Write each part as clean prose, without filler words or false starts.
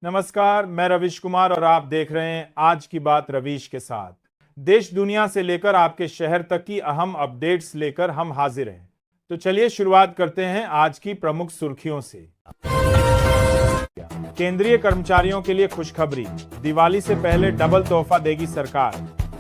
नमस्कार, मैं रविश कुमार और आप देख रहे हैं आज की बात रविश के साथ। देश दुनिया से लेकर आपके शहर तक की अहम अपडेट्स लेकर हम हाजिर हैं। तो चलिए शुरुआत करते हैं आज की प्रमुख सुर्खियों से। केंद्रीय कर्मचारियों के लिए खुशखबरी, दिवाली से पहले डबल तोहफा देगी सरकार।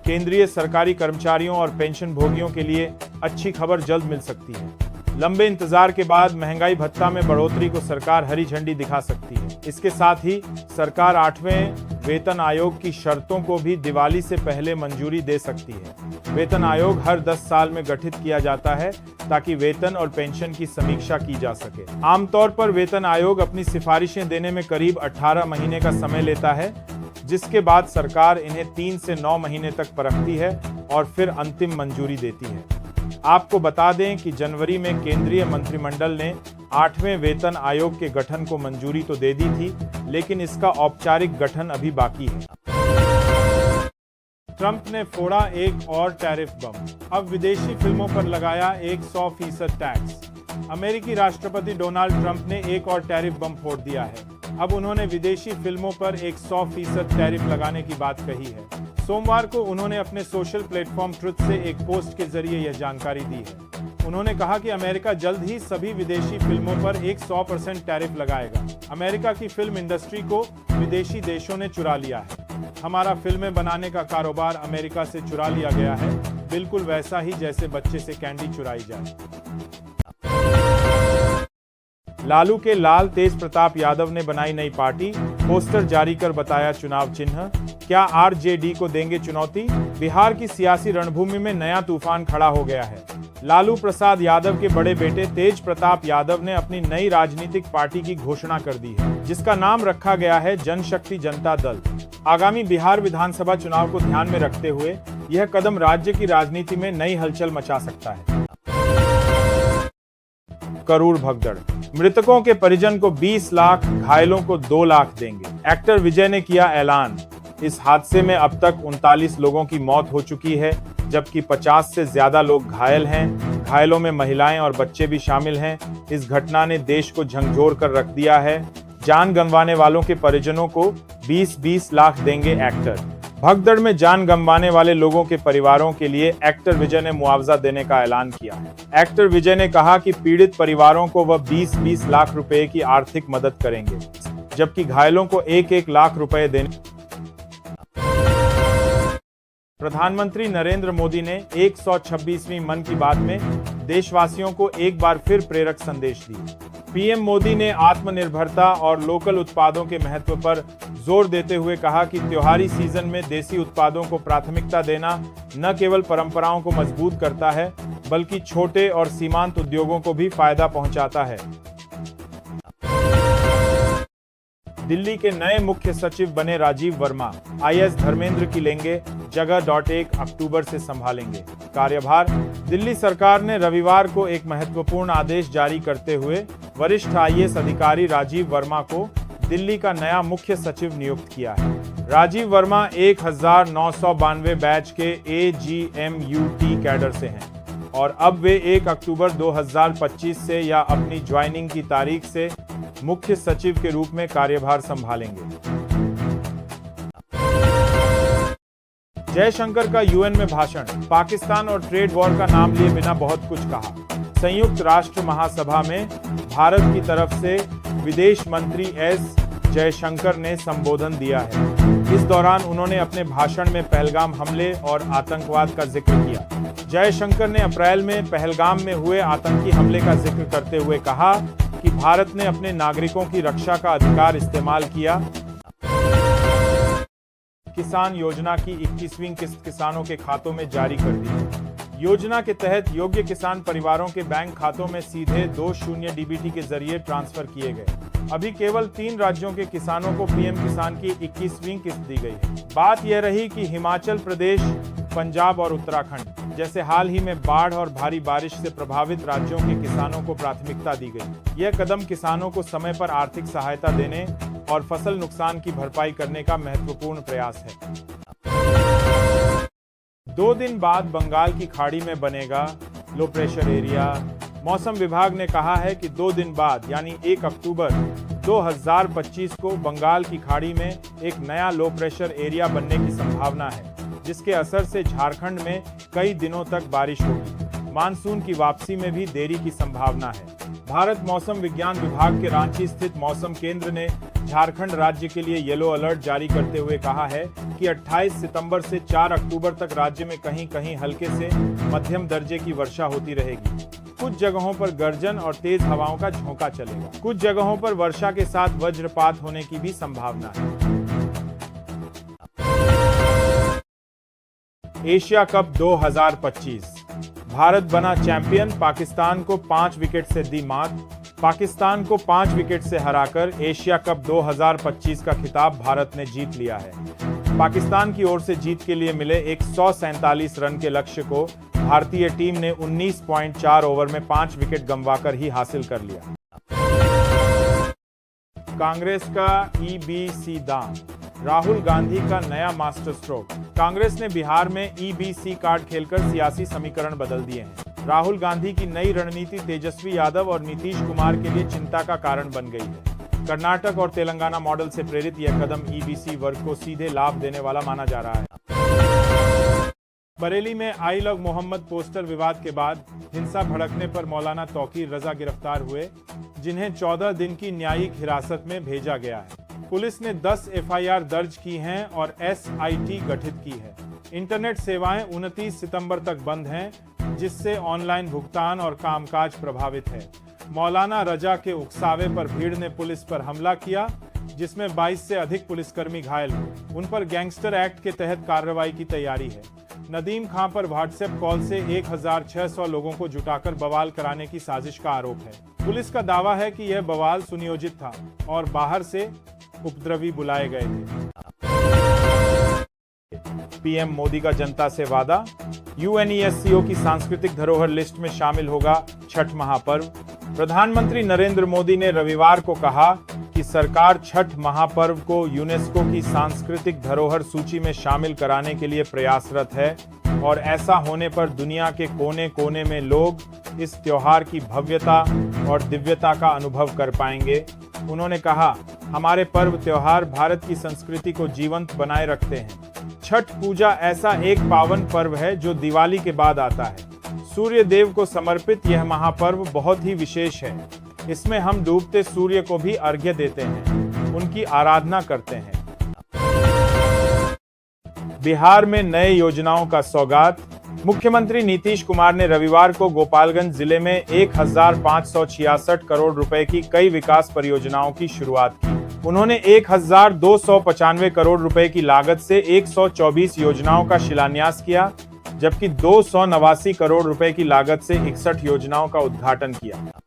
केंद्रीय सरकारी कर्मचारियों और पेंशन भोगियों के लिए अच्छी खबर जल्द मिल सकती है। लंबे इंतजार के बाद महंगाई भत्ता में बढ़ोतरी को सरकार हरी झंडी दिखा सकती है। इसके साथ ही सरकार 8वें वेतन आयोग की शर्तों को भी दिवाली से पहले मंजूरी दे सकती है। वेतन आयोग हर 10 साल में गठित किया जाता है ताकि वेतन और पेंशन की समीक्षा की जा सके। आमतौर पर वेतन आयोग अपनी सिफारिशें देने में करीब 18 महीने का समय लेता है, जिसके बाद सरकार इन्हें 3 से 9 महीने तक परखती है और फिर अंतिम मंजूरी देती है। आपको बता दें कि जनवरी में केंद्रीय मंत्रिमंडल ने 8वें वेतन आयोग के गठन को मंजूरी तो दे दी थी, लेकिन इसका औपचारिक गठन अभी बाकी है। ट्रंप ने फोड़ा एक और टैरिफ बम, अब विदेशी फिल्मों पर लगाया एक 100% टैक्स। अमेरिकी राष्ट्रपति डोनाल्ड ट्रंप ने एक और टैरिफ बम फोड़ दिया है। अब उन्होंने विदेशी फिल्मों पर एक 100% टैरिफ लगाने की बात कही है। सोमवार को उन्होंने अपने सोशल प्लेटफॉर्म ट्रुथ से एक पोस्ट के जरिए यह जानकारी दी है। उन्होंने कहा कि अमेरिका जल्द ही सभी विदेशी फिल्मों पर एक 100% टैरिफ लगाएगा। अमेरिका की फिल्म इंडस्ट्री को विदेशी देशों ने चुरा लिया है। हमारा फिल्में बनाने का कारोबार अमेरिका से चुरा लिया गया है, बिल्कुल वैसा ही जैसे बच्चे से कैंडी चुराई जाए। लालू के लाल तेज प्रताप यादव ने बनाई नई पार्टी, पोस्टर जारी कर बताया चुनाव चिन्ह। क्या आरजेडी को देंगे चुनौती? बिहार की सियासी रणभूमि में नया तूफान खड़ा हो गया है। लालू प्रसाद यादव के बड़े बेटे तेज प्रताप यादव ने अपनी नई राजनीतिक पार्टी की घोषणा कर दी है, जिसका नाम रखा गया है जनशक्ति जनता दल। आगामी बिहार विधानसभा चुनाव को ध्यान में रखते हुए यह कदम राज्य की राजनीति में नई हलचल मचा सकता है। करूर भगदड़, मृतकों के परिजन को 20 लाख, घायलों को 2 लाख देंगे। एक्टर विजय ने किया ऐलान। इस हादसे में अब तक 39 लोगों की मौत हो चुकी है, जबकि 50 से ज्यादा लोग घायल हैं। घायलों में महिलाएं और बच्चे भी शामिल हैं। इस घटना ने देश को झकझोर कर रख दिया है। जान गंवाने वालों के परिजनों को 20-20 लाख देंगे एक्टर। भगदड़ में जान गंवाने वाले लोगों के परिवारों के लिए एक्टर विजय ने मुआवजा देने का ऐलान किया है। एक्टर विजय ने कहा कि पीड़ित परिवारों को वह 20-20 लाख रुपए की आर्थिक मदद करेंगे, जबकि घायलों को 1-1 लाख रुपए देने। प्रधानमंत्री नरेंद्र मोदी ने 126वीं मन की बात में देशवासियों को एक बार फिर प्रेरक संदेश दिए। पीएम मोदी ने आत्मनिर्भरता और लोकल उत्पादों के महत्व पर जोर देते हुए कहा कि त्योहारी सीजन में देसी उत्पादों को प्राथमिकता देना न केवल परंपराओं को मजबूत करता है, बल्कि छोटे और सीमांत उद्योगों को भी फायदा पहुंचाता है। दिल्ली के नए मुख्य सचिव बने राजीव वर्मा, आईएएस धर्मेंद्र की लेंगे जगह। 1 अक्टूबर से संभालेंगे कार्यभार। दिल्ली सरकार ने रविवार को एक महत्वपूर्ण आदेश जारी करते हुए वरिष्ठ आईएएस अधिकारी राजीव वर्मा को दिल्ली का नया मुख्य सचिव नियुक्त किया है। राजीव वर्मा 1992 बैच के एजीएमयूटी कैडर से हैं और अब वे 1 अक्टूबर 2025 से या अपनी ज्वाइनिंग की तारीख से मुख्य सचिव के रूप में कार्यभार संभालेंगे। जयशंकर का यूएन में भाषण, पाकिस्तान और ट्रेड वॉर का नाम लिए बिना बहुत कुछ कहा। संयुक्त राष्ट्र महासभा में भारत की तरफ से विदेश मंत्री एस जयशंकर ने संबोधन दिया है। इस दौरान उन्होंने अपने भाषण में पहलगाम हमले और आतंकवाद का जिक्र किया। जयशंकर ने अप्रैल में पहलगाम में हुए आतंकी हमले का जिक्र करते हुए कहा कि भारत ने अपने नागरिकों की रक्षा का अधिकार इस्तेमाल किया। किसान योजना की 21वीं किस्त किसानों के खातों में जारी कर दी। योजना के तहत योग्य किसान परिवारों के बैंक खातों में सीधे 20 डीबीटी के जरिए ट्रांसफर किए गए। अभी केवल 3 राज्यों के किसानों को पीएम किसान की 21वीं किस्त दी गई है। बात यह रही कि हिमाचल प्रदेश, पंजाब और उत्तराखंड जैसे हाल ही में बाढ़ और भारी बारिश से प्रभावित राज्यों के किसानों को प्राथमिकता दी गई। यह कदम किसानों को समय पर आर्थिक सहायता देने और फसल नुकसान की भरपाई करने का महत्वपूर्ण प्रयास है। 2 दिन बाद बंगाल की खाड़ी में बनेगा लो प्रेशर एरिया। मौसम विभाग ने कहा है कि 2 दिन बाद यानी 1 अक्टूबर 2025 को बंगाल की खाड़ी में एक नया लो प्रेशर एरिया बनने की संभावना है, जिसके असर से झारखंड में कई दिनों तक बारिश होगी। मानसून की वापसी में भी देरी की संभावना है। भारत मौसम विज्ञान विभाग के रांची स्थित मौसम केंद्र ने झारखंड राज्य के लिए येलो अलर्ट जारी करते हुए कहा है कि 28 सितंबर से 4 अक्टूबर तक राज्य में कहीं-कहीं हल्के से मध्यम दर्जे की वर्षा होती रहेगी। कुछ जगहों पर गर्जन और तेज हवाओं का झोंका चलेगा। कुछ जगहों पर वर्षा के साथ वज्रपात होने की भी संभावना है। एशिया कप 2025, भारत बना चैंपियन, पाकिस्तान को 5 विकेट से दी मात। पाकिस्तान को 5 विकेट से हराकर एशिया कप 2025 का खिताब भारत ने जीत लिया है। पाकिस्तान की ओर से जीत के लिए मिले 147 रन के लक्ष्य को भारतीय टीम ने 19.4 ओवर में 5 विकेट गंवाकर ही हासिल कर लिया। कांग्रेस का ईबीसी दांव, राहुल गांधी का नया मास्टर स्ट्रोक। कांग्रेस ने बिहार में ईबीसी कार्ड खेलकर सियासी समीकरण बदल दिए हैं। राहुल गांधी की नई रणनीति तेजस्वी यादव और नीतीश कुमार के लिए चिंता का कारण बन गई है। कर्नाटक और तेलंगाना मॉडल से प्रेरित यह कदम ईबीसी वर्ग को सीधे लाभ देने वाला माना जा रहा है। बरेली में आई लव मोहम्मद पोस्टर विवाद के बाद हिंसा भड़कने पर मौलाना तौकीर रजा गिरफ्तार हुए, जिन्हें 14 दिन की न्यायिक हिरासत में भेजा गया है। पुलिस ने 10 एफआईआर दर्ज की हैं और एसआईटी गठित की है। इंटरनेट सेवाएं 29 सितंबर तक बंद हैं, जिससे ऑनलाइन भुगतान और कामकाज प्रभावित है। मौलाना रजा के उकसावे पर भीड़ ने पुलिस पर हमला किया, जिसमें 22 से अधिक पुलिसकर्मी घायल हुए। उन पर गैंगस्टर एक्ट के तहत कार्रवाई की तैयारी है। नदीम खां पर व्हाट्सएप कॉल से 1600 लोगों को जुटाकर बवाल कराने की साजिश का आरोप है। पुलिस का दावा है कि यह बवाल सुनियोजित था और बाहर से उपद्रवी बुलाए गए थे। पीएम मोदी का जनता से वादा, यूएनईएससीओ की सांस्कृतिक धरोहर लिस्ट में शामिल होगा छठ महापर्व। प्रधानमंत्री नरेंद्र मोदी ने रविवार को कहा कि सरकार छठ महापर्व को यूनेस्को की सांस्कृतिक धरोहर सूची में शामिल कराने के लिए प्रयासरत है और ऐसा होने पर दुनिया के कोने-कोने में लोग इस त्योहार की भव्यता और दिव्यता का अनुभव कर पाएंगे। उन्होंने कहा, हमारे पर्व त्योहार भारत की संस्कृति को जीवंत बनाए रखते हैं। छठ पूजा ऐसा एक पावन पर्व है जो दिवाली के बाद आता है। सूर्य देव को समर्पित यह महापर्व बहुत ही विशेष है। इसमें हम डूबते सूर्य को भी अर्घ्य देते हैं, उनकी आराधना करते हैं। बिहार में नए योजनाओं का सौगात, मुख्यमंत्री नीतीश कुमार ने रविवार को गोपालगंज जिले में 1566 करोड़ रुपए की कई विकास परियोजनाओं की शुरुआत की। उन्होंने 1295 करोड़ रुपए की लागत से 124 योजनाओं का शिलान्यास किया, जबकि 289 करोड़ रुपए की लागत से 61 योजनाओं का उद्घाटन किया।